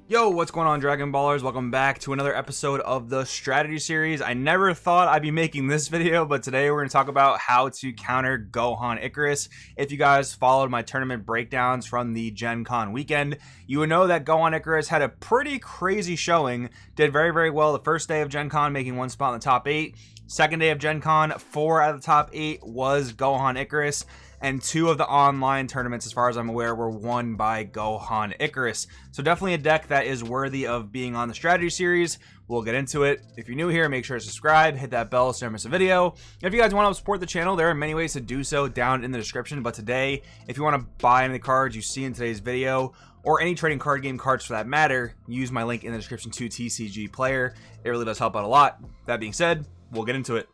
Yo, what's going on, Dragon Ballers? Welcome back to another episode of the strategy series. I never thought I'd be making this video, but today we're going to talk about how to counter Gohan Icarus. If you guys followed my tournament breakdowns from the Gen Con weekend, you would know that Gohan Icarus had a pretty crazy showing. Did very well the first day of Gen Con, making one spot in the top 8. Second day of Gen Con, 4 out of the top 8 was Gohan Icarus. And 2 of the online tournaments, as far as I'm aware, were won by Gohan Icarus. So definitely a deck that is worthy of being on the strategy series. We'll get into it. If you're new here, make sure to subscribe, hit that bell so you don't miss a video. If you guys want to support the channel, there are many ways to do so down in the description. But today, if you want to buy any of the cards you see in today's video, or any trading card game cards for that matter, use my link in the description to TCG Player. It really does help out a lot. That being said, we'll get into it.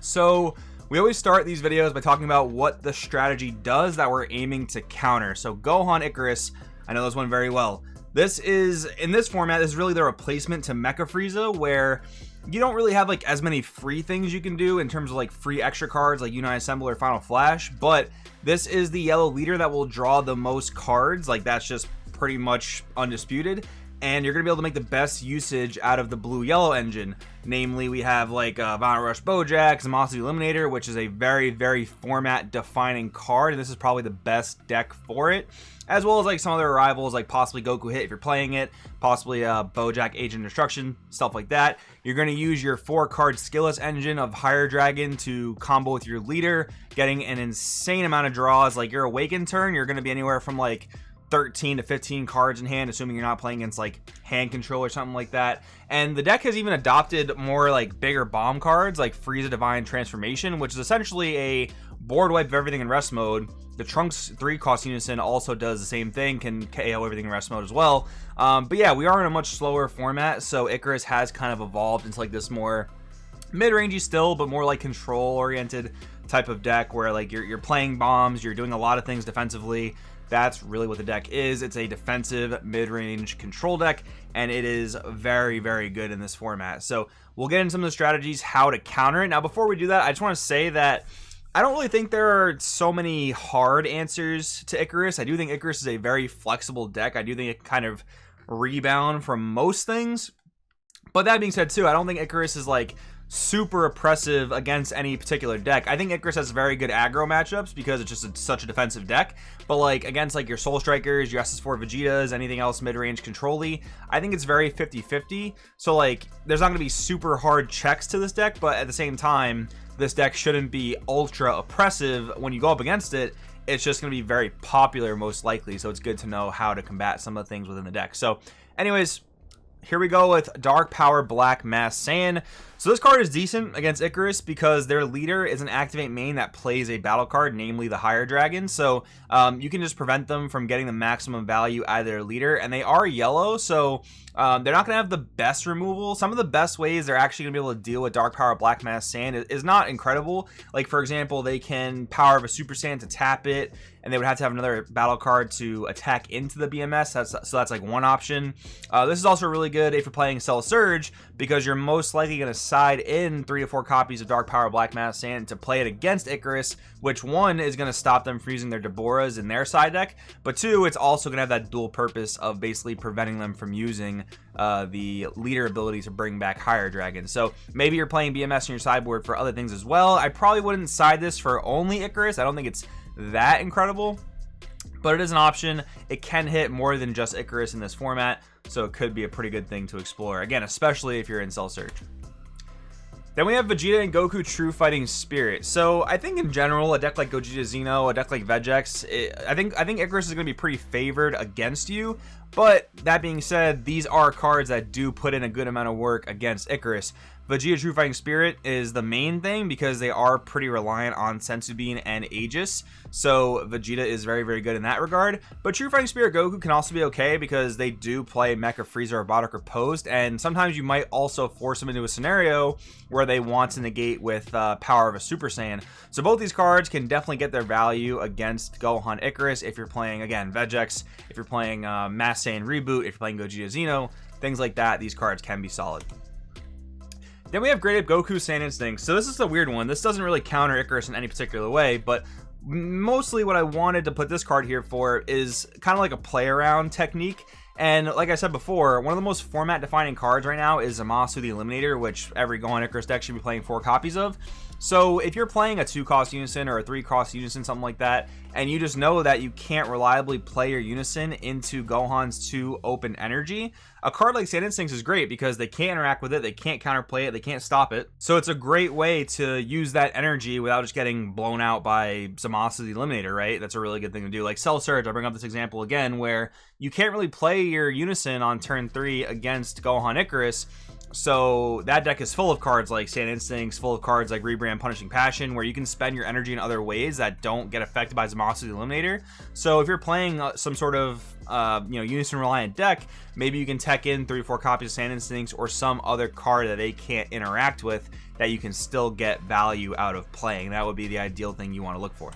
So we always start these videos by talking about what the strategy does that we're aiming to counter. So Gohan Icarus, I know this one very well. This is, in this format, this is really the replacement to Mecha Frieza, where you don't really have like as many free things you can do in terms of like free extra cards like Unite Assemble or Final Flash, but this is the yellow leader that will draw the most cards. Like, that's just pretty much undisputed. And you're going to be able to make the best usage out of the blue-yellow engine. Namely, we have like Violent Rush Bojack, Zamasu Eliminator, which is a very format-defining card. And this is probably the best deck for it. As well as like some other rivals, like possibly Goku Hit if you're playing it. Possibly Bojack Agent Destruction, stuff like that. You're going to use your 4-card skillless engine of Higher Dragon to combo with your leader, getting an insane amount of draws. Like your Awaken turn, you're going to be anywhere from like 13 to 15 cards in hand, assuming you're not playing against like hand control or something like that. And the deck has even adopted more like bigger bomb cards like Frieza Divine Transformation, which is essentially a board wipe of everything in rest mode. The Trunks 3-cost Unison also does the same thing, can KO everything in rest mode as well. But yeah, we are in a much slower format, so Icarus has kind of evolved into like this more mid-rangey still, but more like control-oriented type of deck where like you're playing bombs, you're doing a lot of things defensively. That's really what the deck is. It's a defensive mid-range control deck, and it is very good in this format. So we'll get into some of the strategies, how to counter it. Now, before we do that, I just want to say that I don't really think there are so many hard answers to Icarus. I do think Icarus is a very flexible deck. I do think it can kind of rebound from most things. But that being said, too, I don't think Icarus is like super oppressive against any particular deck. I think Icarus has very good aggro matchups because it's just such a defensive deck. But like against like your Soul Strikers, your SS4 Vegetas, anything else mid-range control-y, I think it's very 50-50. So like there's not going to be super hard checks to this deck, but at the same time, this deck shouldn't be ultra oppressive when you go up against it. It's just going to be very popular most likely. So it's good to know how to combat some of the things within the deck. So anyways, here we go with Dark Power Black Mass Saiyan. So this card is decent against Icarus because their leader is an activate main that plays a battle card, namely the Higher Dragon. So you can just prevent them from getting the maximum value out of their leader. And they are yellow, so they're not going to have the best removal. Some of the best ways they're actually going to be able to deal with Dark Power Black Mass Saiyan is not incredible. Like, for example, they can Power of a Super Saiyan to tap it, and they would have to have another battle card to attack into the BMS. So that's like one option. This is also really good if you're playing Cell Surge, because you're most likely going to side in 3 to 4 copies of Dark Power Black Mass Saiyan to play it against Icarus, which one is going to stop them from using their Deborahs in their side deck, but 2, it's also going to have that dual purpose of basically preventing them from using the leader ability to bring back Higher Dragon. So maybe you're playing BMS in your sideboard for other things as well. I probably wouldn't side this for only Icarus. I don't think it's that incredible, but it is an option. It can hit more than just Icarus in this format, so it could be a pretty good thing to explore, again, especially if you're in Cell Surge. Then we have Vegeta and Goku True Fighting Spirit. So I think in general, a deck like Gogeta Xeno, a deck like Vegex, I think Icarus is going to be pretty favored against you. But that being said, these are cards that do put in a good amount of work against Icarus. Vegeta True Fighting Spirit is the main thing because they are pretty reliant on Senzu Bean and Aegis. So Vegeta is very good in that regard. But True Fighting Spirit Goku can also be okay because they do play Mecha Frieza, Robotic Riposte, and sometimes you might also force them into a scenario where they want to negate with Power of a Super Saiyan. So both these cards can definitely get their value against Gohan Icarus if you're playing, again, Vegex, if you're playing Mass Saiyan Reboot, if you're playing Gogeta Xeno, things like that. These cards can be solid. Then we have Great Ape Goku Saiyan Instinct. So this is the weird one. This doesn't really counter Icarus in any particular way, but mostly what I wanted to put this card here for is kind of like a play around technique. And like I said before, one of the most format defining cards right now is Zamasu the Eliminator, which every Gohan Icarus deck should be playing 4 copies of. So if you're playing a 2-cost Unison or a 3-cost Unison, something like that, and you just know that you can't reliably play your Unison into Gohan's 2 open energy, a card like Sand Instincts is great because they can't interact with it, they can't counterplay it, they can't stop it. So it's a great way to use that energy without just getting blown out by Zamasu the Eliminator, right? That's a really good thing to do. Like Cell Surge, I'll bring up this example again, where you can't really play your Unison on turn 3 against Gohan Icarus. So that deck is full of cards like Sand Instincts, full of cards like Rebrand Punishing Passion, where you can spend your energy in other ways that don't get affected by Zamasu the Eliminator. So if you're playing some sort of Unison reliant deck, maybe you can tech in 3 or 4 copies of Sand Instincts or some other card that they can't interact with that you can still get value out of playing. That would be the ideal thing you want to look for.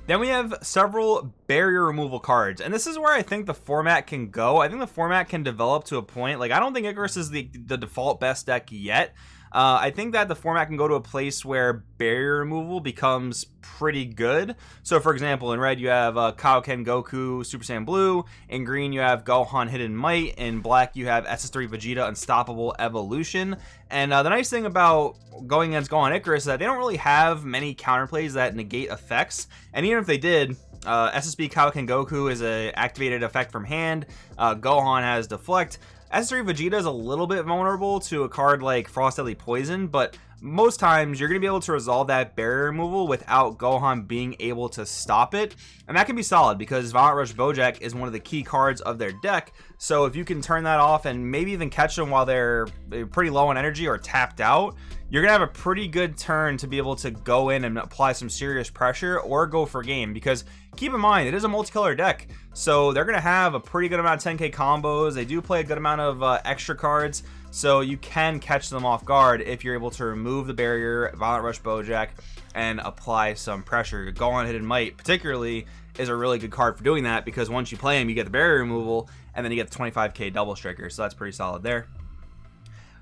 Then we have several barrier removal cards, and this is where I think the format can go. I think the format can develop to a point, like I don't think Icarus is the default best deck yet. I think that the format can go to a place where barrier removal becomes pretty good. So for example, in red you have Kaioken Goku Super Saiyan Blue, in green you have Gohan Hidden Might, in black you have SS3 Vegeta Unstoppable Evolution. And the nice thing about going against Gohan Icarus is that they don't really have many counterplays that negate effects, and even if they did, SSB Kaioken Goku is a activated effect from hand, Gohan has Deflect. S3 Vegeta is a little bit vulnerable to a card like Frost Deadly Poison, but most times you're going to be able to resolve that barrier removal without Gohan being able to stop it. And that can be solid because Violent Rush Bojack is one of the key cards of their deck. So if you can turn that off and maybe even catch them while they're pretty low on energy or tapped out, you're going to have a pretty good turn to be able to go in and apply some serious pressure or go for game. Because keep in mind, it is a multicolor deck, so they're going to have a pretty good amount of 10k combos. They do play a good amount of extra cards, so you can catch them off guard if you're able to remove the barrier, Violent Rush Bojack, and apply some pressure. Gohan Hidden Might particularly is a really good card for doing that, because once you play him, you get the barrier removal, and then you get the 25k double striker, so that's pretty solid there.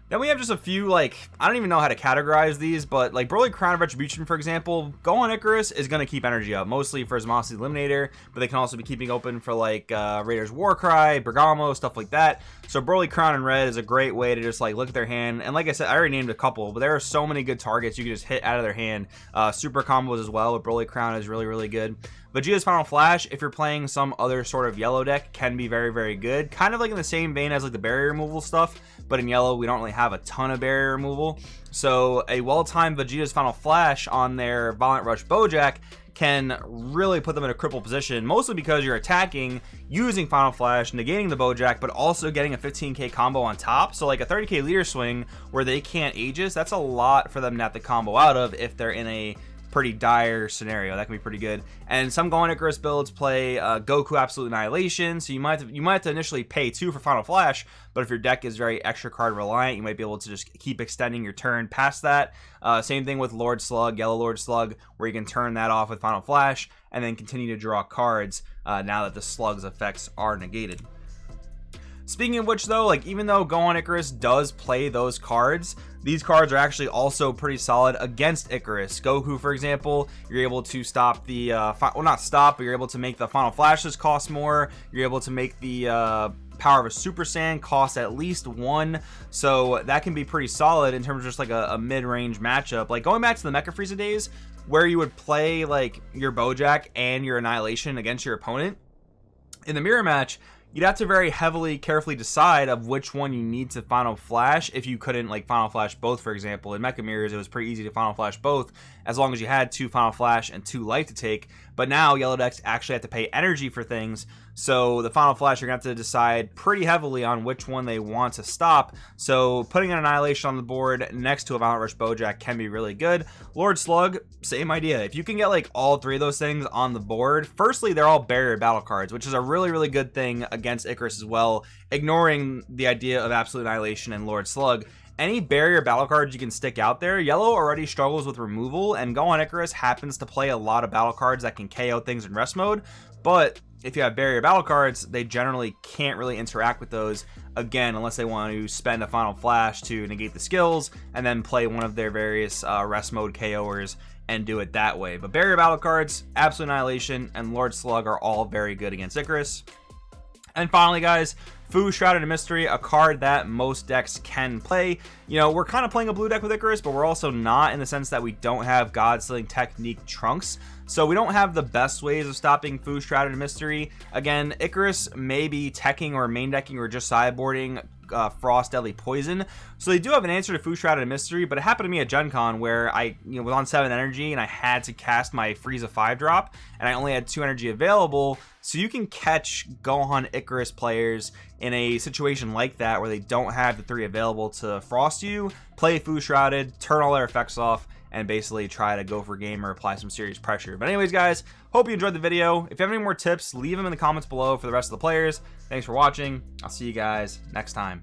Then we have just a few, like, I don't even know how to categorize these, but like Broly Crown of Retribution, for example, Gohan Icarus is going to keep energy up, mostly for Zamasu the Eliminator, but they can also be keeping open for like Raider's Warcry, Bergamo, stuff like that. So Broly Crown in red is a great way to just like look at their hand, and like I said, I already named a couple, but there are so many good targets you can just hit out of their hand. Super combos as well with Broly Crown is really, really good. Vegeta's Final Flash, if you're playing some other sort of yellow deck, can be very, very good. Kind of like in the same vein as like the barrier removal stuff, but in yellow, we don't really have a ton of barrier removal. So a well-timed Vegeta's Final Flash on their Violent Rush Bojack can really put them in a crippled position, mostly because you're attacking using Final Flash, negating the Bojack, but also getting a 15k combo on top. So like a 30k leader swing where they can't Aegis, that's a lot for them to have to combo out of if they're in a pretty dire scenario. That can be pretty good. And some Gohan Icarus builds play Goku Absolute Annihilation, so you might have to initially pay 2 for Final Flash, but if your deck is very extra card reliant, you might be able to just keep extending your turn past that. Same thing with Lord Slug, Yellow Lord Slug, where you can turn that off with Final Flash and then continue to draw cards now that the Slug's effects are negated. Speaking of which, though, like even though Gohan Icarus does play those cards, these cards are actually also pretty solid against Icarus. Goku, for example, you're able to stop the, well, not stop, but you're able to make the Final Flashes cost more. You're able to make the power of a Super Saiyan cost at least 1. So that can be pretty solid in terms of just like a mid-range matchup. Like going back to the Mecha Frieza days, where you would play like your Bojack and your Annihilation against your opponent. In the mirror match, you'd have to very carefully decide of which one you need to Final Flash if you couldn't like Final Flash both, for example. In Mecha Mirrors, it was pretty easy to Final Flash both as long as you had 2 Final Flash and 2 life to take. But now yellow decks actually have to pay energy for things, so the Final Flash, you're going to have to decide pretty heavily on which one they want to stop. So putting an Annihilation on the board next to a Violent Rush Bojack can be really good. Lord Slug, same idea. If you can get like all 3 of those things on the board, firstly, they're all barrier battle cards, which is a really, really good thing against Icarus as well, ignoring the idea of Absolute Annihilation and Lord Slug. Any barrier battle cards you can stick out there, yellow already struggles with removal, and Gohan Icarus happens to play a lot of battle cards that can KO things in rest mode, but if you have barrier battle cards, they generally can't really interact with those, again, unless they want to spend a Final Flash to negate the skills, and then play one of their various rest mode KOers and do it that way. But barrier battle cards, Absolute Annihilation, and Lord Slug are all very good against Icarus. And finally, guys, Fu, Shroud, and Mystery, a card that most decks can play. You know, we're kind of playing a blue deck with Icarus, but we're also not, in the sense that we don't have God Sealing Technique Trunks. So we don't have the best ways of stopping Fu, Shroud, and Mystery. Again, Icarus may be teching or main decking or just sideboarding Frost, Deadly Poison. So they do have an answer to Fu, Shroud, and Mystery, but it happened to me at Gen Con where I was on 7 energy and I had to cast my Frieza 5-drop and I only had 2 energy available. So you can catch Gohan Icarus players in a situation like that where they don't have the 3 available to frost you, play Fu Shrouded, turn all their effects off, and basically try to go for game or apply some serious pressure. But anyways, guys, hope you enjoyed the video. If you have any more tips, leave them in the comments below for the rest of the players. Thanks for watching. I'll see you guys next time.